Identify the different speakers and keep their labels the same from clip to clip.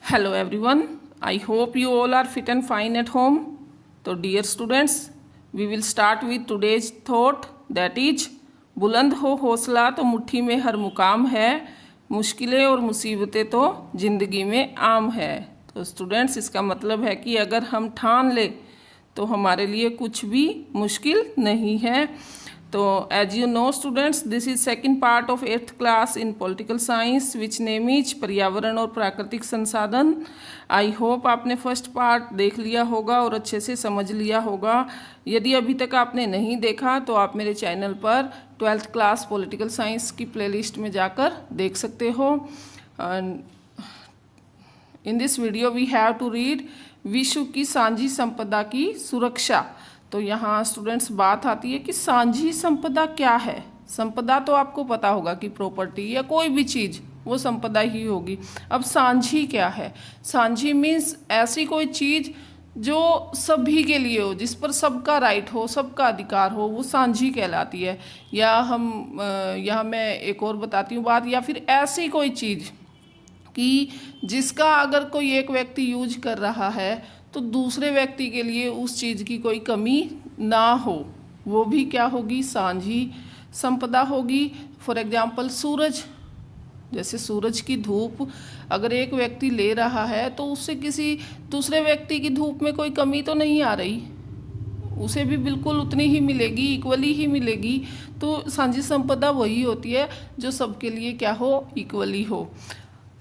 Speaker 1: Hello everyone, I hope you all are fit and fine at home. So dear students, we will start with today's thought, that is बुलंद हो हौसला तो मुट्ठी में हर मुकाम है, मुश्किलें और मुसीबतें तो ज़िंदगी में आम है। तो स्टूडेंट्स, इसका मतलब है कि अगर हम ठान ले तो हमारे लिए कुछ भी मुश्किल नहीं है। तो as you know students, this is second part of 8th class in political science which name is पर्यावरण और प्राकृतिक संसाधन। आई होप आपने फर्स्ट पार्ट देख लिया होगा और अच्छे से समझ लिया होगा। यदि अभी तक आपने नहीं देखा तो आप मेरे चैनल पर 12th क्लास पॉलिटिकल साइंस की प्लेलिस्ट में जाकर देख सकते हो। In this video we have to read विश्व की साझी संपदा की सुरक्षा। तो यहाँ स्टूडेंट्स बात आती है कि साझी संपदा क्या है। संपदा तो आपको पता होगा कि प्रॉपर्टी या कोई भी चीज़ वो संपदा ही होगी। अब साझी क्या है? साझी मीन्स ऐसी कोई चीज़ जो सभी के लिए हो, जिस पर सबका राइट हो, सबका अधिकार हो, वो साझी कहलाती है। या यहाँ मैं एक और बताती हूँ बात, या फिर ऐसी कोई चीज़ कि जिसका अगर कोई एक व्यक्ति यूज कर रहा है तो दूसरे व्यक्ति के लिए उस चीज़ की कोई कमी ना हो, वो भी क्या होगी? साझी संपदा होगी। फॉर एग्जांपल सूरज, जैसे सूरज की धूप अगर एक व्यक्ति ले रहा है तो उससे किसी दूसरे व्यक्ति की धूप में कोई कमी तो नहीं आ रही, उसे भी बिल्कुल उतनी ही मिलेगी, इक्वली ही मिलेगी। तो साझी संपदा वही होती है जो सबके लिए क्या हो? इक्वली हो।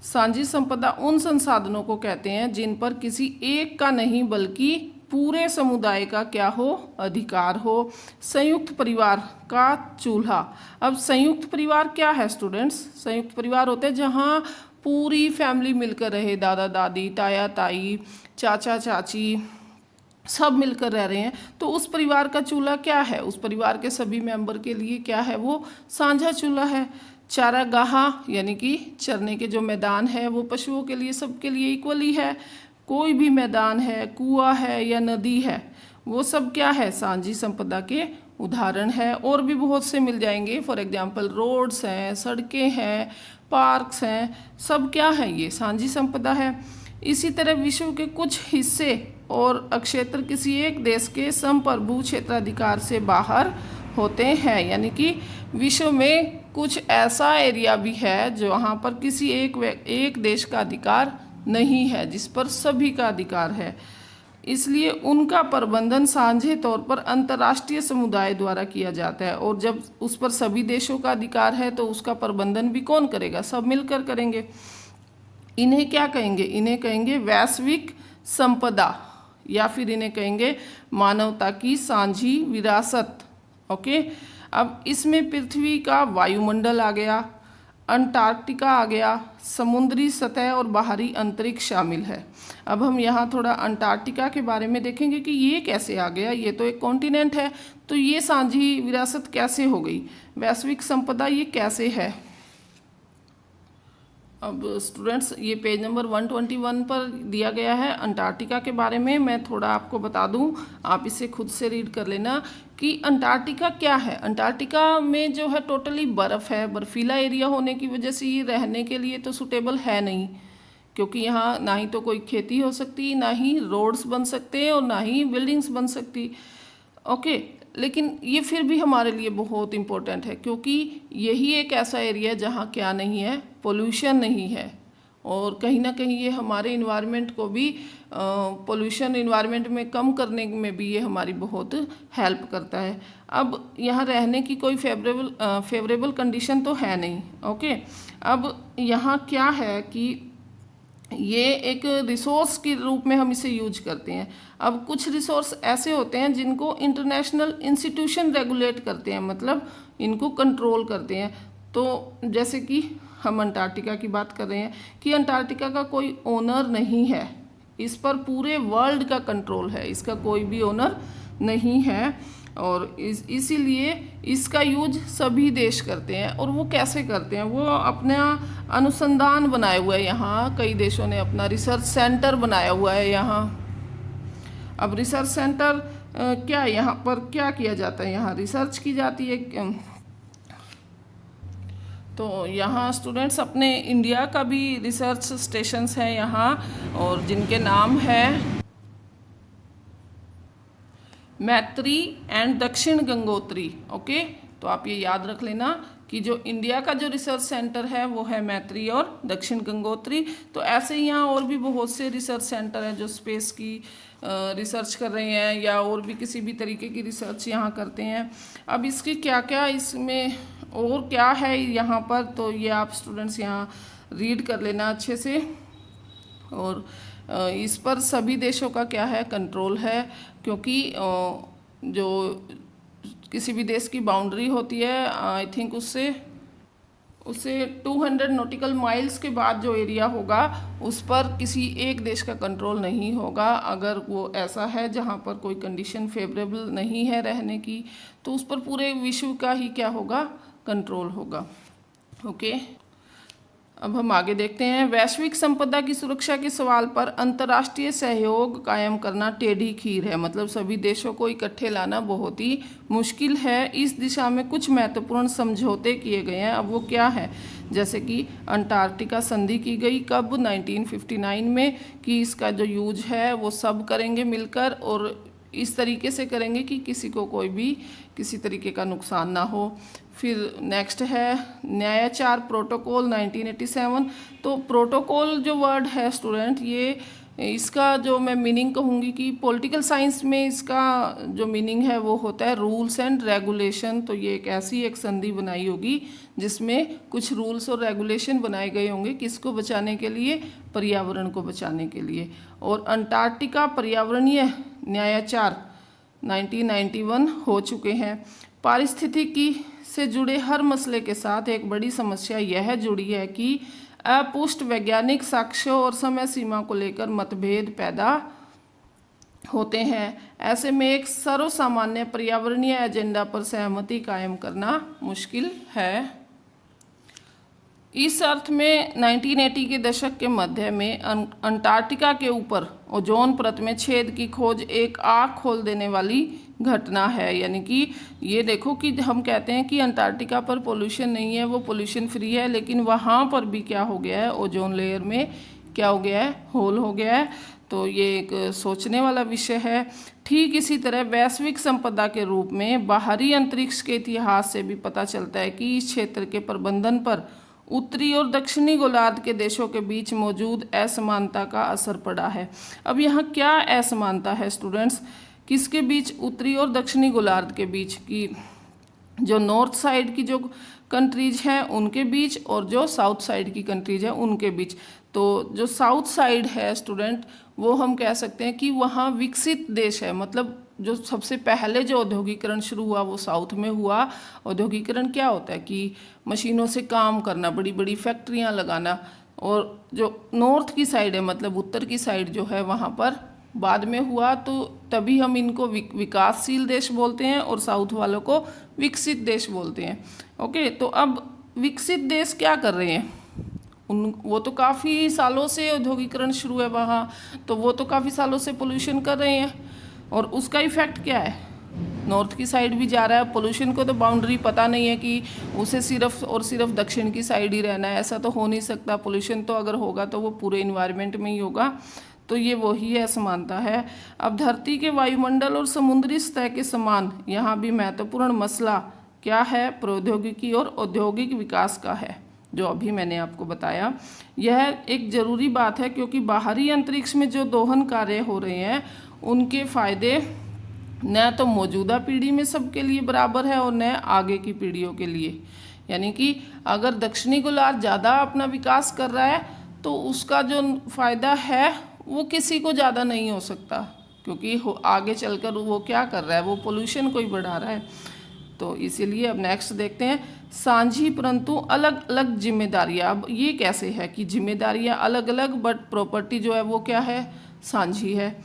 Speaker 1: साझी संपदा उन संसाधनों को कहते हैं जिन पर किसी एक का नहीं बल्कि पूरे समुदाय का क्या हो? अधिकार हो। संयुक्त परिवार का चूल्हा। अब संयुक्त परिवार क्या है स्टूडेंट्स? संयुक्त परिवार होते हैं जहाँ पूरी फैमिली मिलकर रहे, दादा दादी, ताया ताई, चाचा चाची सब मिलकर रह रहे हैं। तो उस परिवार का चूल्हा क्या है? उस परिवार के सभी मेंबर के लिए क्या है? वो साझा चूल्हा है। चारागाह यानी कि चरने के जो मैदान है वो पशुओं के लिए सबके लिए इक्वली है। कोई भी मैदान है, कुआं है या नदी है, वो सब क्या है? साझी संपदा के उदाहरण है। और भी बहुत से मिल जाएंगे। फॉर एग्जांपल रोड्स हैं, सड़कें हैं, पार्क्स हैं, सब क्या है? ये साझी संपदा है। इसी तरह विश्व के कुछ हिस्से और क्षेत्र किसी एक देश के संप्रभु क्षेत्राधिकार से बाहर होते हैं, यानी कि विश्व में कुछ ऐसा एरिया भी है जो वहाँ पर किसी एक देश का अधिकार नहीं है, जिस पर सभी का अधिकार है। इसलिए उनका प्रबंधन साझे तौर पर अंतर्राष्ट्रीय समुदाय द्वारा किया जाता है। और जब उस पर सभी देशों का अधिकार है तो उसका प्रबंधन भी कौन करेगा? सब मिलकर करेंगे। इन्हें क्या कहेंगे? इन्हें कहेंगे वैश्विक संपदा, या फिर इन्हें कहेंगे मानवता की साझी विरासत। ओके। अब इसमें पृथ्वी का वायुमंडल आ गया, अंटार्कटिका आ गया, समुद्री सतह और बाहरी अंतरिक्ष शामिल है। अब हम यहाँ थोड़ा अंटार्कटिका के बारे में देखेंगे कि ये कैसे आ गया। ये तो एक कॉन्टिनेंट है, तो ये साझी विरासत कैसे हो गई? वैश्विक संपदा ये कैसे है? अब स्टूडेंट्स, ये पेज नंबर 121 पर दिया गया है अंटार्कटिका के बारे में। मैं थोड़ा आपको बता दूं, आप इसे खुद से रीड कर लेना कि अंटार्कटिका क्या है। अंटार्कटिका में जो है टोटली बर्फ़ है। बर्फीला एरिया होने की वजह से ये रहने के लिए तो सूटेबल है नहीं, क्योंकि यहाँ ना ही तो कोई खेती हो सकती, ना ही रोड्स बन सकते और ना ही बिल्डिंग्स बन सकती। ओके। लेकिन ये फिर भी हमारे लिए बहुत इम्पोर्टेंट है, क्योंकि यही एक ऐसा एरिया है जहाँ क्या नहीं है? पोल्यूशन नहीं है। और कहीं ना कहीं ये हमारे इन्वायरमेंट को भी पोल्यूशन इन्वायरमेंट में कम करने में भी ये हमारी बहुत हेल्प करता है। अब यहाँ रहने की कोई फेवरेबल कंडीशन तो है नहीं। ओके। अब यहाँ क्या है कि ये एक रिसोर्स के रूप में हम इसे यूज करते हैं। अब कुछ रिसोर्स ऐसे होते हैं जिनको इंटरनेशनल इंस्टीट्यूशन रेगुलेट करते हैं, मतलब इनको कंट्रोल करते हैं। तो जैसे कि हम अंटार्कटिका की बात कर रहे हैं कि अंटार्कटिका का कोई ओनर नहीं है, इस पर पूरे वर्ल्ड का कंट्रोल है, इसका कोई भी ओनर नहीं है। और इसीलिए इसका यूज सभी देश करते हैं। और वो कैसे करते हैं? वो अपना अनुसंधान बनाए हुआ है। यहाँ कई देशों ने अपना रिसर्च सेंटर बनाया हुआ है यहाँ। अब रिसर्च सेंटर क्या, यहाँ पर क्या किया जाता है? यहाँ रिसर्च की जाती है। तो यहाँ स्टूडेंट्स अपने इंडिया का भी रिसर्च स्टेशंस हैं यहाँ, और जिनके नाम है मैत्री एंड दक्षिण गंगोत्री। ओके, तो आप ये याद रख लेना कि जो इंडिया का जो रिसर्च सेंटर है वो है मैत्री और दक्षिण गंगोत्री। तो ऐसे ही यहाँ और भी बहुत से रिसर्च सेंटर हैं जो स्पेस की रिसर्च कर रहे हैं या और भी किसी भी तरीके की रिसर्च यहाँ करते हैं। अब इसकी क्या क्या इसमें और क्या है यहाँ पर, तो ये आप स्टूडेंट्स यहाँ रीड कर लेना अच्छे से। और इस पर सभी देशों का क्या है, कंट्रोल है, क्योंकि जो किसी भी देश की बाउंड्री होती है आई थिंक उससे 200 नॉटिकल माइल्स के बाद जो एरिया होगा उस पर किसी एक देश का कंट्रोल नहीं होगा। अगर वो ऐसा है जहाँ पर कोई कंडीशन फेवरेबल नहीं है रहने की, तो उस पर पूरे विश्व का ही क्या होगा, कंट्रोल होगा। ओके, अब हम आगे देखते हैं। वैश्विक संपदा की सुरक्षा के सवाल पर अंतर्राष्ट्रीय सहयोग कायम करना टेढ़ी खीर है, मतलब सभी देशों को इकट्ठे लाना बहुत ही मुश्किल है। इस दिशा में कुछ महत्वपूर्ण समझौते किए गए हैं। अब वो क्या है, जैसे कि अंटार्कटिका संधि की गई कब, 1959 में, कि इसका जो यूज है वो सब करेंगे मिलकर, और इस तरीके से करेंगे कि किसी को कोई भी किसी तरीके का नुकसान ना हो। फिर नेक्स्ट है न्यायाचार प्रोटोकॉल 1987। तो प्रोटोकॉल जो वर्ड है स्टूडेंट, ये इसका जो मैं मीनिंग कहूँगी कि पॉलिटिकल साइंस में इसका जो मीनिंग है वो होता है रूल्स एंड रेगुलेशन। तो ये एक ऐसी एक संधि बनाई होगी जिसमें कुछ रूल्स और रेगुलेशन बनाए गए होंगे, किसको बचाने के लिए, पर्यावरण को बचाने के लिए। और अंटार्कटिका पर्यावरणीय न्यायाचार 1991 हो चुके हैं। पारिस्थितिकी से जुड़े हर मसले के साथ एक बड़ी समस्या यह जुड़ी है कि अपुष्ट वैज्ञानिक साक्ष्यों और समय सीमा को लेकर मतभेद पैदा होते हैं। ऐसे में एक सर्वसामान्य पर्यावरणीय एजेंडा पर सहमति कायम करना मुश्किल है। इस अर्थ में 1980 के दशक के मध्य में अंटार्कटिका के ऊपर ओजोन परत में छेद की खोज एक आँख खोल देने वाली घटना है। यानी कि ये देखो कि हम कहते हैं कि अंटार्कटिका पर पोल्यूशन नहीं है, वो पोल्यूशन फ्री है, लेकिन वहाँ पर भी क्या हो गया है, ओजोन लेयर में क्या हो गया है, होल हो गया है। तो ये एक सोचने वाला विषय है। ठीक इसी तरह वैश्विक संपदा के रूप में बाहरी अंतरिक्ष के इतिहास से भी पता चलता है कि इस क्षेत्र के प्रबंधन पर उत्तरी और दक्षिणी गोलार्ध के देशों के बीच मौजूद असमानता का असर पड़ा है। अब यहाँ क्या असमानता है स्टूडेंट्स, किसके बीच, उत्तरी और दक्षिणी गोलार्ध के बीच, की जो नॉर्थ साइड की जो कंट्रीज हैं उनके बीच और जो साउथ साइड की कंट्रीज हैं उनके बीच। तो जो साउथ साइड है स्टूडेंट, वो हम कह सकते हैं कि वहाँ विकसित देश है, मतलब जो सबसे पहले जो औद्योगिकरण शुरू हुआ वो साउथ में हुआ। औद्योगिकरण क्या होता है कि मशीनों से काम करना, बड़ी बड़ी फैक्ट्रियाँ लगाना। और जो नॉर्थ की साइड है, मतलब उत्तर की साइड जो है, वहाँ पर बाद में हुआ। तो तभी हम इनको विकासशील देश बोलते हैं और साउथ वालों को विकसित देश बोलते हैं। ओके, तो अब विकसित देश क्या कर रहे हैं, वो तो काफ़ी सालों से औद्योगिकरण शुरू है वहाँ, तो वो तो काफ़ी सालों से पोल्यूशन कर रहे हैं, और उसका इफेक्ट क्या है, नॉर्थ की साइड भी जा रहा है। पोल्यूशन को तो बाउंड्री पता नहीं है कि उसे सिर्फ और सिर्फ दक्षिण की साइड ही रहना है, ऐसा तो हो नहीं सकता। पोल्यूशन तो अगर होगा तो वो पूरे इन्वायरमेंट में ही होगा। तो ये वही असमानता है। अब धरती के वायुमंडल और समुद्री सतह के समान यहाँ भी महत्वपूर्ण मसला क्या है, प्रौद्योगिकी और औद्योगिक विकास का है, जो अभी मैंने आपको बताया। यह एक ज़रूरी बात है क्योंकि बाहरी अंतरिक्ष में जो दोहन कार्य हो रहे हैं उनके फ़ायदे न तो मौजूदा पीढ़ी में सबके लिए बराबर है और न आगे की पीढ़ियों के लिए। यानी कि अगर दक्षिणी गोलार्ध ज़्यादा अपना विकास कर रहा है तो उसका जो फ़ायदा है वो किसी को ज़्यादा नहीं हो सकता, क्योंकि आगे चलकर वो क्या कर रहा है, वो पोल्यूशन को ही बढ़ा रहा है। तो इसीलिए अब नेक्स्ट देखते हैं, साझी परंतु अलग अलग जिम्मेदारियाँ। अब ये कैसे है कि जिम्मेदारियाँ अलग अलग बट प्रॉपर्टी जो है वो क्या है, साझी है।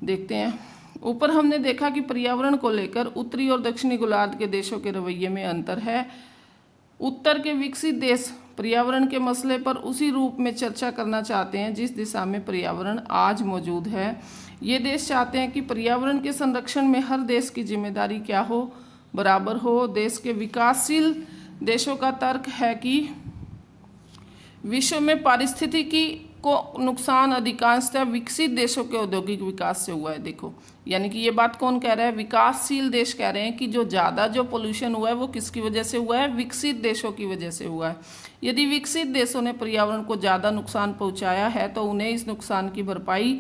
Speaker 1: देखते हैं, ऊपर हमने देखा कि पर्यावरण को लेकर उत्तरी और दक्षिणी गोलार्ध के देशों के रवैये में अंतर है। उत्तर के विकसित देश पर्यावरण के मसले पर उसी रूप में चर्चा करना चाहते हैं जिस दिशा में पर्यावरण आज मौजूद है। ये देश चाहते हैं कि पर्यावरण के संरक्षण में हर देश की जिम्मेदारी क्या हो, बराबर हो। देश के विकासशील देशों का तर्क है कि विश्व में पारिस्थितिकी को नुकसान अधिकांशतः विकसित देशों के औद्योगिक विकास से हुआ है। देखो, यानी कि ये बात कौन कह रहा है? विकासशील देश कह रहे हैं कि जो ज़्यादा जो पोल्यूशन हुआ है वो किसकी वजह से हुआ है? विकसित देशों की वजह से हुआ है। यदि विकसित देशों ने पर्यावरण को ज़्यादा नुकसान पहुंचाया है तो उन्हें इस नुकसान की भरपाई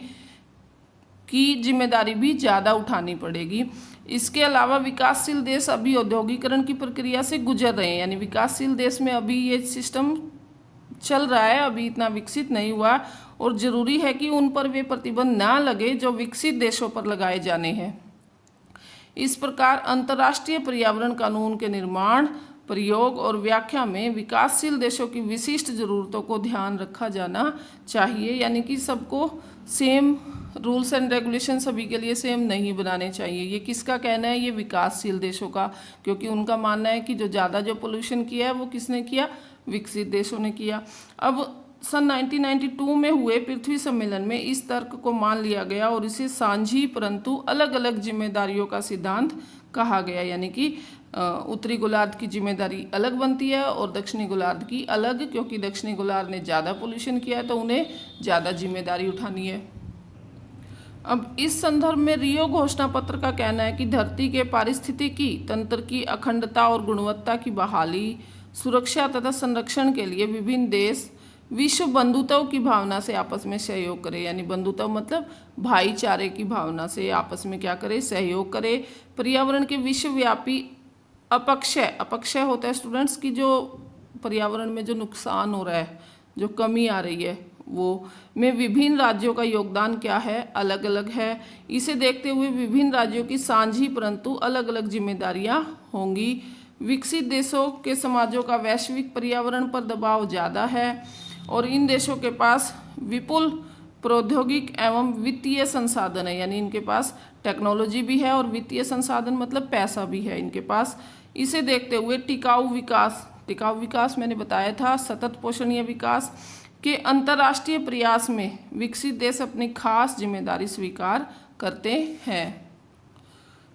Speaker 1: की जिम्मेदारी भी ज़्यादा उठानी पड़ेगी। इसके अलावा विकासशील देश अभी औद्योगिकरण की प्रक्रिया से गुजर रहे हैं, यानी विकासशील देश में अभी ये सिस्टम चल रहा है, अभी इतना विकसित नहीं हुआ, और ज़रूरी है कि उन पर वे प्रतिबंध ना लगे जो विकसित देशों पर लगाए जाने हैं। इस प्रकार अंतर्राष्ट्रीय पर्यावरण कानून के निर्माण, प्रयोग और व्याख्या में विकासशील देशों की विशिष्ट ज़रूरतों को ध्यान रखा जाना चाहिए, यानी कि सबको सेम रूल्स एंड रेगुलेशन सभी के लिए सेम नहीं बनाने चाहिए। ये किसका कहना है? ये विकासशील देशों का, क्योंकि उनका मानना है कि जो ज़्यादा जो पोल्यूशन किया है वो किसने किया? विकसित देशों ने किया। अब सन 1992 में हुए पृथ्वी सम्मेलन में इस तर्क को मान लिया गया और इसे साझी परंतु अलग अलग जिम्मेदारियों का सिद्धांत कहा गया, यानी कि उत्तरी गोलार्ध की जिम्मेदारी अलग बनती है और दक्षिणी गोलार्ध की अलग, क्योंकि दक्षिणी गोलार्ध ने ज़्यादा पोल्यूशन किया है तो उन्हें ज़्यादा जिम्मेदारी उठानी है। अब इस संदर्भ में रियो घोषणा पत्र का कहना है कि धरती के पारिस्थितिकी तंत्र की अखंडता और गुणवत्ता की बहाली, सुरक्षा तथा संरक्षण के लिए विभिन्न देश विश्व बंधुत्व की भावना से आपस में सहयोग करें, यानी बंधुत्व मतलब भाईचारे की भावना से आपस में क्या करे? सहयोग करे। पर्यावरण के विश्वव्यापी अपक्षय होता है स्टूडेंट्स की जो पर्यावरण में जो नुकसान हो रहा है, जो कमी आ रही है, वो में विभिन्न राज्यों का योगदान क्या है? अलग अलग है। इसे देखते हुए विभिन्न राज्यों की साझी परंतु अलग अलग जिम्मेदारियां होंगी। विकसित देशों के समाजों का वैश्विक पर्यावरण पर दबाव ज़्यादा है और इन देशों के पास विपुल प्रौद्योगिक एवं वित्तीय संसाधन है, यानी इनके पास टेक्नोलॉजी भी है और वित्तीय संसाधन मतलब पैसा भी है इनके पास। इसे देखते हुए टिकाऊ विकास मैंने बताया था, सतत पोषणीय विकास के अंतर्राष्ट्रीय प्रयास में विकसित देश अपनी खास जिम्मेदारी स्वीकार करते हैं।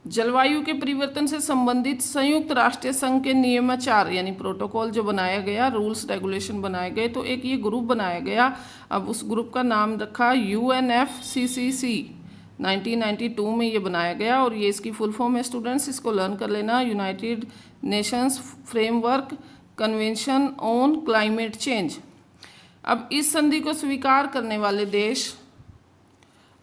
Speaker 1: जलवायु के परिवर्तन से संबंधित संयुक्त राष्ट्र संघ के नियमाचार यानी प्रोटोकॉल जो बनाया गया, रूल्स रेगुलेशन बनाए गए, तो एक ये ग्रुप बनाया गया। अब उस ग्रुप का नाम रखा UNFCCC। 1992 में ये बनाया गया और ये इसकी फुल फॉर्म है स्टूडेंट्स, इसको लर्न कर लेना। United Nations framework convention on climate change. अब इस संधि को स्वीकार करने वाले देश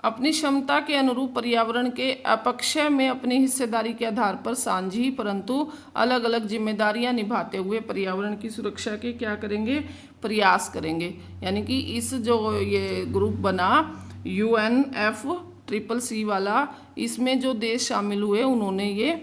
Speaker 1: अपनी क्षमता के अनुरूप पर्यावरण के अपक्षय में अपनी हिस्सेदारी के आधार पर साझी परंतु अलग अलग जिम्मेदारियां निभाते हुए पर्यावरण की सुरक्षा के क्या करेंगे? प्रयास करेंगे। यानी कि इस जो ये ग्रुप बना UNFCCC वाला, इसमें जो देश शामिल हुए उन्होंने ये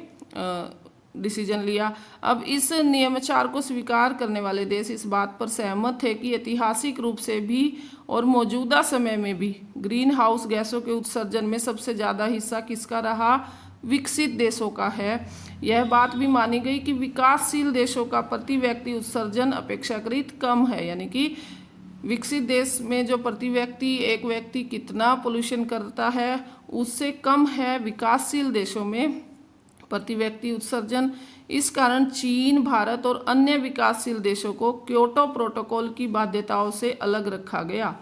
Speaker 1: डिसीजन लिया। अब इस नियमाचार को स्वीकार करने वाले देश इस बात पर सहमत थे कि ऐतिहासिक रूप से भी और मौजूदा समय में भी ग्रीन हाउस गैसों के उत्सर्जन में सबसे ज़्यादा हिस्सा किसका रहा? विकसित देशों का है। यह बात भी मानी गई कि विकासशील देशों का प्रति व्यक्ति उत्सर्जन अपेक्षाकृत कम है, यानी कि विकसित देश में जो प्रति व्यक्ति एक व्यक्ति कितना पोल्यूशन करता है उससे कम है विकासशील देशों में प्रति व्यक्ति उत्सर्जन। इस कारण चीन, भारत और अन्य विकासशील देशों को क्योटो प्रोटोकॉल की बाध्यताओं से अलग रखा गया।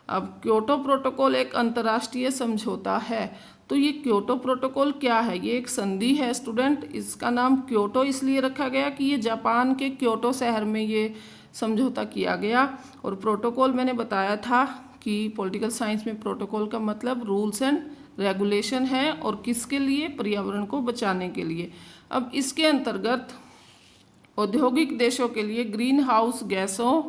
Speaker 1: अब क्योटो प्रोटोकॉल एक अंतर्राष्ट्रीय समझौता है। तो ये क्योटो प्रोटोकॉल क्या है? ये एक संधि है स्टूडेंट। इसका नाम क्योटो इसलिए रखा गया कि ये जापान के क्योटो शहर में ये समझौता किया गया। और प्रोटोकॉल मैंने बताया था कि पॉलिटिकल साइंस में प्रोटोकॉल का मतलब रूल्स एंड रेगुलेशन है, और किसके लिए? पर्यावरण को बचाने के लिए। अब इसके अंतर्गत औद्योगिक देशों के लिए ग्रीन हाउस गैसों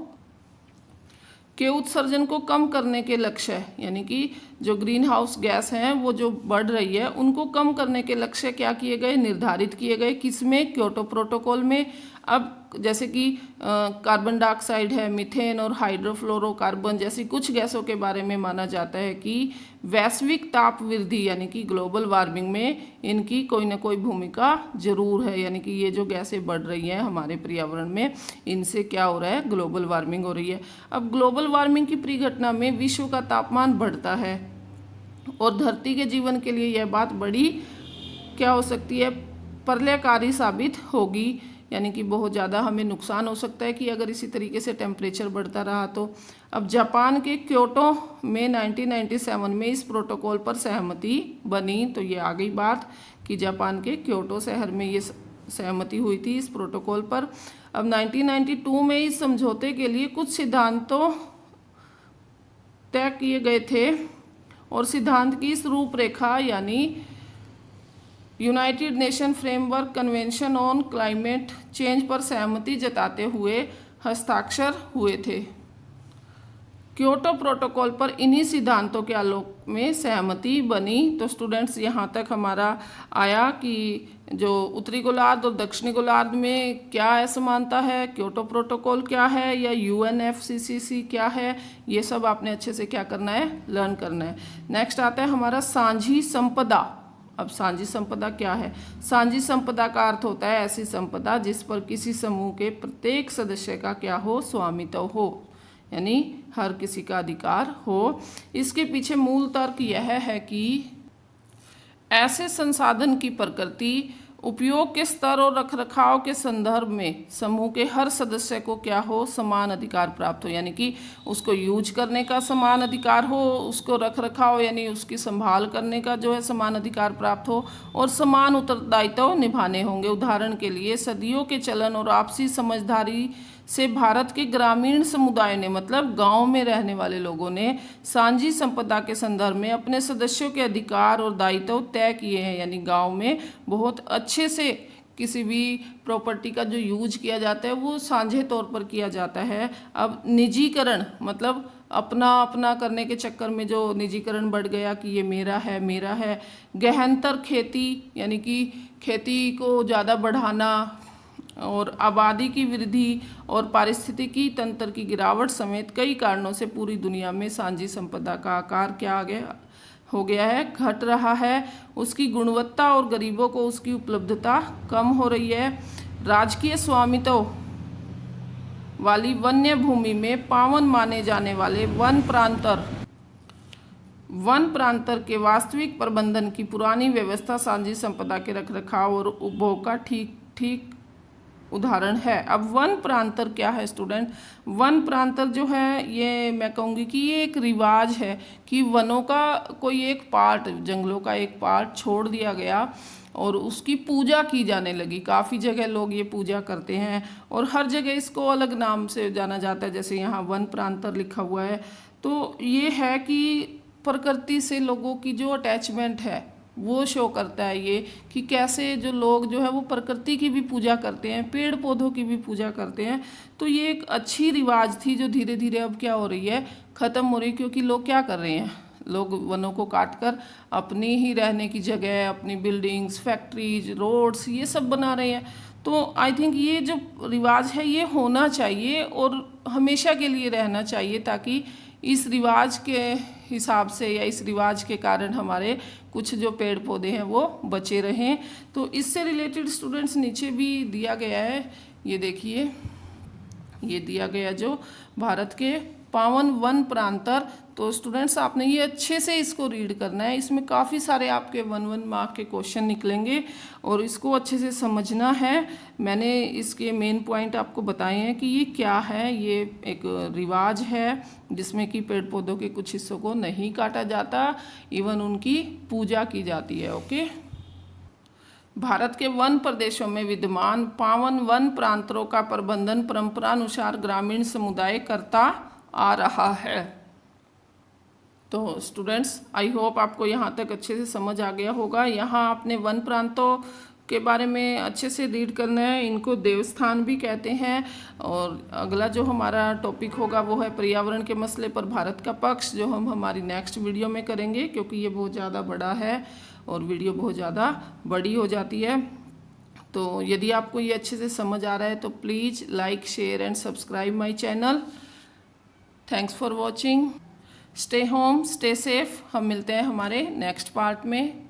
Speaker 1: के उत्सर्जन को कम करने के लक्ष्य है, यानी कि जो ग्रीन हाउस गैस हैं वो जो बढ़ रही है उनको कम करने के लक्ष्य क्या किए गए? निर्धारित किए गए। किसमें? क्योटो प्रोटोकॉल में। अब जैसे कि कार्बन डाइऑक्साइड है, मीथेन और हाइड्रोफ्लोरोकार्बन जैसी कुछ गैसों के बारे में माना जाता है कि वैश्विक ताप वृद्धि यानी कि ग्लोबल वार्मिंग में इनकी कोई ना कोई भूमिका जरूर है, यानी कि ये जो गैसें बढ़ रही हैं हमारे पर्यावरण में, इनसे क्या हो रहा है? ग्लोबल वार्मिंग हो रही है। अब ग्लोबल वार्मिंग की परिघटना में विश्व का तापमान बढ़ता है और धरती के जीवन के लिए यह बात बड़ी क्या हो सकती है? प्रलयकारी साबित होगी। यानी कि बहुत ज़्यादा हमें नुकसान हो सकता है कि अगर इसी तरीके से टेम्परेचर बढ़ता रहा तो। अब जापान के क्योटो में 1997 में इस प्रोटोकॉल पर सहमति बनी। तो ये आ गई बात कि जापान के क्योटो शहर में ये सहमति हुई थी इस प्रोटोकॉल पर। अब 1992 में इस समझौते के लिए कुछ सिद्धांतों तय किए गए थे और सिद्धांत की इस रूपरेखा यानी United nation framework convention on climate change पर सहमति जताते हुए हस्ताक्षर हुए थे। क्योटो प्रोटोकॉल पर इन्हीं सिद्धांतों के आलोक में सहमति बनी। तो स्टूडेंट्स यहाँ तक हमारा आया कि जो उत्तरी गोलार्ध और दक्षिणी गोलार्ध में क्या असमानता है, क्योटो प्रोटोकॉल क्या है या UNFCCC क्या है, ये सब आपने अच्छे से क्या करना है, लर्न करना है। नेक्स्ट आता है हमारा साझी संपदा। अब साझी संपदा क्या है? साझी संपदा का अर्थ होता है ऐसी संपदा जिस पर किसी समूह के प्रत्येक सदस्य का क्या हो, स्वामित्व हो, यानी हर किसी का अधिकार हो। इसके पीछे मूल तर्क यह है कि ऐसे संसाधन की प्रकृति, उपयोग के स्तर और रखरखाव के संदर्भ में समूह के हर सदस्य को क्या हो, समान अधिकार प्राप्त हो, यानी कि उसको यूज करने का समान अधिकार हो, उसको रखरखाव यानी उसकी संभाल करने का जो है समान अधिकार प्राप्त हो और समान उत्तरदायित्व निभाने होंगे। उदाहरण के लिए सदियों के चलन और आपसी समझदारी से भारत के ग्रामीण समुदाय ने, मतलब गांव में रहने वाले लोगों ने साझी संपदा के संदर्भ में अपने सदस्यों के अधिकार और दायित्व तय किए हैं। यानी गांव में बहुत अच्छे से किसी भी प्रॉपर्टी का जो यूज किया जाता है वो साझे तौर पर किया जाता है। अब निजीकरण मतलब अपना अपना करने के चक्कर में जो निजीकरण बढ़ गया कि ये मेरा है मेरा है। गहनतर खेती यानी कि खेती को ज़्यादा बढ़ाना और आबादी की वृद्धि और पारिस्थितिकी तंत्र की गिरावट समेत कई कारणों से पूरी दुनिया में साझी संपदा का आकार क्या हो गया है, घट रहा है। उसकी गुणवत्ता और गरीबों को उसकी उपलब्धता कम हो रही है। राजकीय स्वामित्व वाली वन्य भूमि में पावन माने जाने वाले वन प्रांतर के वास्तविक प्रबंधन की पुरानी व्यवस्था साझी संपदा के रखरखाव और उपभोग का ठीक उदाहरण है। अब वन प्रांतर क्या है स्टूडेंट? वन प्रांतर जो है ये मैं कहूँगी कि ये एक रिवाज है कि वनों का कोई एक पार्ट, जंगलों का एक पार्ट छोड़ दिया गया और उसकी पूजा की जाने लगी। काफ़ी जगह लोग ये पूजा करते हैं और हर जगह इसको अलग नाम से जाना जाता है, जैसे यहाँ वन प्रांतर लिखा हुआ है। तो ये है कि प्रकृति से लोगों की जो अटैचमेंट है वो शो करता है ये कि कैसे जो लोग जो है वो प्रकृति की भी पूजा करते हैं, पेड़ पौधों की भी पूजा करते हैं। तो ये एक अच्छी रिवाज थी जो धीरे धीरे अब क्या हो रही है, ख़त्म हो रही है, क्योंकि लोग क्या कर रहे हैं, लोग वनों को काटकर अपनी ही रहने की जगह, अपनी बिल्डिंग्स, फैक्ट्रीज, रोड्स ये सब बना रहे हैं। तो आई थिंक ये जो रिवाज है ये होना चाहिए और हमेशा के लिए रहना चाहिए, ताकि इस रिवाज के हिसाब से या इस रिवाज के कारण हमारे कुछ जो पेड़ पौधे हैं वो बचे रहें। तो इससे रिलेटेड स्टूडेंट्स नीचे भी दिया गया है, ये देखिए, ये दिया गया जो भारत के पावन वन प्रांतर। तो स्टूडेंट्स आपने ये अच्छे से इसको रीड करना है, इसमें काफ़ी सारे आपके 1 मार्क के क्वेश्चन निकलेंगे और इसको अच्छे से समझना है। मैंने इसके मेन पॉइंट आपको बताए हैं कि ये क्या है। ये एक रिवाज है जिसमें कि पेड़ पौधों के कुछ हिस्सों को नहीं काटा जाता, इवन उनकी पूजा की जाती है। ओके, भारत के वन प्रदेशों में विद्यमान पावन वन प्रांतों का प्रबंधन परंपरानुसार ग्रामीण समुदाय करता आ रहा है। तो स्टूडेंट्स आई होप आपको यहाँ तक अच्छे से समझ आ गया होगा। यहाँ आपने वन प्रांतों के बारे में अच्छे से रीड करना है, इनको देवस्थान भी कहते हैं। और अगला जो हमारा टॉपिक होगा वो है पर्यावरण के मसले पर भारत का पक्ष, जो हम हमारी नेक्स्ट वीडियो में करेंगे, क्योंकि ये बहुत ज़्यादा बड़ा है और वीडियो बहुत ज़्यादा बड़ी हो जाती है। तो यदि आपको ये अच्छे से समझ आ रहा है तो please like, share and subscribe my channel. Thanks for watching. Stay home, stay safe. हम मिलते हैं हमारे नेक्स्ट पार्ट में।